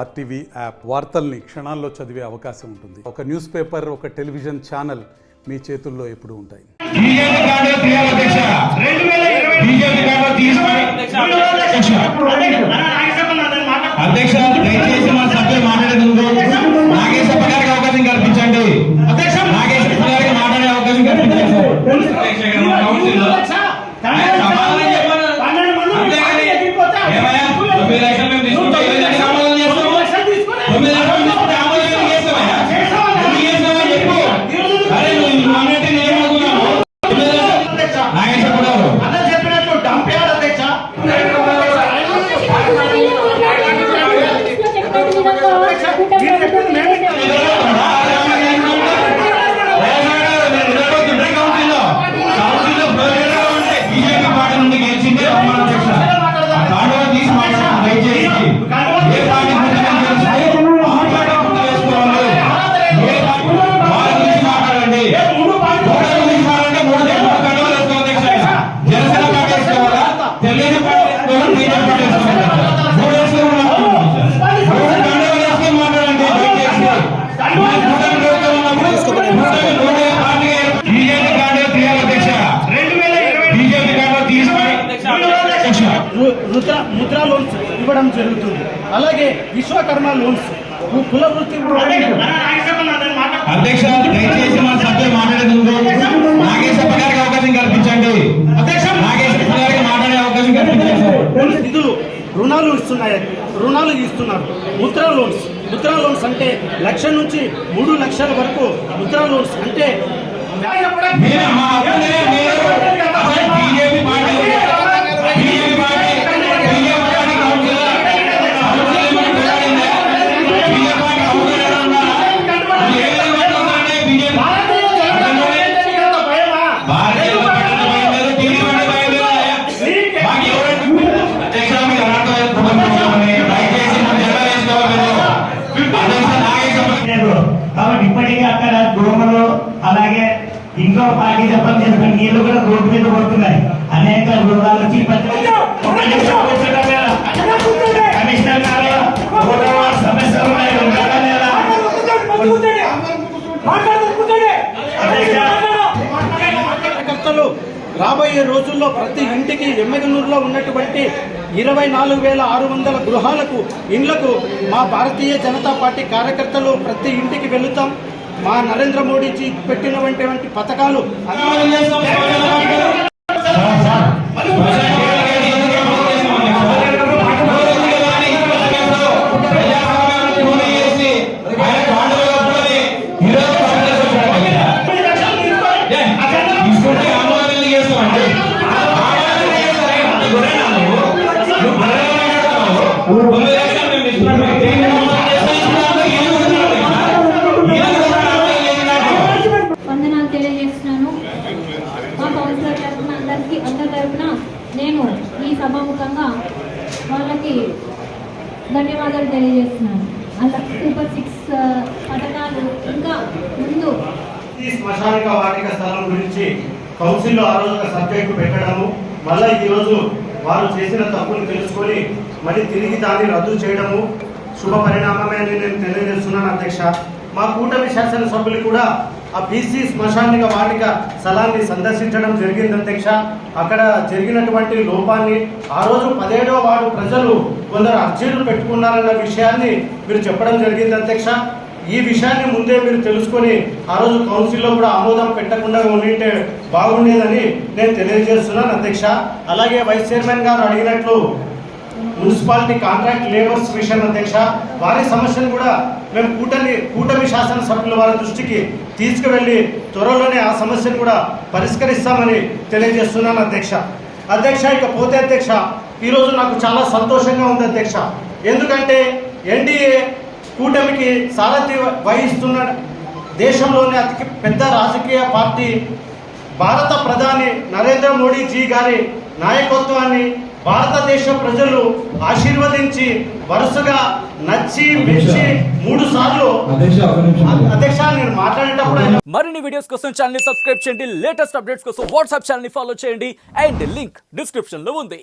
RTV app వార్తల్ని క్షణాల్లో చదివే అవకాశం ఉంటుంది. ఒక న్యూస్ పేపర్, ఒక టెలివిజన్ ఛానల్ మీ చేతుల్లో ఎప్పుడూ ఉంటాయి. అధ్యక్ష, దయచేసి మా సభ్యులు మాట్లాడేందుకు నాగేశ్వర గారికి అవకాశం కల్పించండి. నాగేశ్వర గారికి మాట్లాడే అవకాశం కల్పించండి. ముద్రా లోన్స్ ఇవ్వడం జరుగుతుంది. అలాగే విశ్వకర్మ లోన్స్, కుల వృత్తి. అధ్యక్ష, దయచేసి మా సభ్యులు మాట్లాడేందుకు నాగేశ్వర గారికి అవకాశం కల్పించండి. నాగేశ్వర గారికి మాట్లాడే అవకాశం కల్పించండి. నిధులు రుణాలు ఇస్తున్నారు. ముద్రా లోన్స్ అంటే 1,00,000 నుంచి 3 లక్షల వరకు ముద్రా లోన్స్ అంటే కాబట్టి ఇప్పటికే అక్కడ దోమలు అలాగే ఇంకో పార్టీ సంబంధించిన నీళ్లు కూడా రోడ్డు మీద పడుతున్నాయి. అనేక రోగాలు వచ్చి కమిషనర్ సమస్యలు రాబోయే రోజుల్లో ప్రతి ఇంటికి ఎమ్మెగనూరులో ఉన్నటువంటి 24,600 గృహాలకు, ఇండ్లకు మా భారతీయ జనతా పార్టీ కార్యకర్తలు ప్రతి ఇంటికి వెళుతాం. మా నరేంద్ర మోడీజీ పెట్టినటువంటి పథకాలు వందనాలు తెలియజేస్తున్నాను. మా కౌన్సిలర్ తరఫున అందరి తరఫున నేను ఈ సభాముఖంగా వాళ్ళకి ధన్యవాదాలు తెలియజేస్తున్నాను. అలా సూపర్ 6 పథకాలు ఇంకా ముందు శ్మశానిక వాటిక స్థలం గురించి కౌన్సిల్లో ఆ రోజు సబ్జెక్టు పెట్టడము, మళ్ళీ ఈరోజు వారు చేసిన తప్పును తెలుసుకొని మళ్ళీ తిరిగి దాన్ని రద్దు చేయడము శుభ పరిణామమే అని నేను తెలియజేస్తున్నాను. అధ్యక్ష, మా కూటమి శాసనసభ్యులు కూడా ఆ బీసీ శ్మశానిక వాటిక స్థలాన్ని సందర్శించడం జరిగింది. అధ్యక్ష, అక్కడ జరిగినటువంటి లోపాన్ని ఆ రోజు 17వ వార్డు ప్రజలు కొందరు అర్జీలు పెట్టుకున్నారన్న విషయాన్ని మీరు చెప్పడం జరిగింది. అధ్యక్ష, ఈ విషయాన్ని ముందే మీరు తెలుసుకొని ఆ రోజు కౌన్సిల్లో కూడా ఆమోదం పెట్టకుండా ఉండింటే బాగుండేదని నేను తెలియజేస్తున్నాను. అధ్యక్ష, అలాగే వైస్ చైర్మన్ గారు అడిగినట్లు మున్సిపాలిటీ కాంట్రాక్ట్ లేబర్స్ విషయం అధ్యక్ష, వారి సమస్యను కూడా మేము కూటమి శాసనసభ్యుల వారి దృష్టికి తీసుకువెళ్ళి త్వరలోనే ఆ సమస్యను కూడా పరిష్కరిస్తామని తెలియజేస్తున్నాను. అధ్యక్ష, ఇకపోతే అధ్యక్ష, ఈరోజు నాకు చాలా సంతోషంగా ఉంది అధ్యక్ష. ఎందుకంటే ఎన్డీఏ కూటమికి సారథి వహిస్తున్న దేశంలోనే అతి పెద్ద రాజకీయ పార్టీ భారత ప్రధాని నరేంద్ర మోడీజీ గారి నాయకత్వాన్ని భారతదేశ ప్రజలు ఆశీర్వదించి వరుసగా నచ్చి మెచ్చి 3 సార్లు అధ్యక్ష నేను మాట్లాడేటప్పుడు మరిన్ని వీడియోస్ కోసం ఛానల్ ని సబ్స్క్రైబ్ చేయండి. లేటెస్ట్ అప్డేట్స్ కోసం వాట్సాప్ ఛానల్ ని ఫాలో చేయండి. అండ్ లింక్ డిస్క్రిప్షన్ లో ఉంది.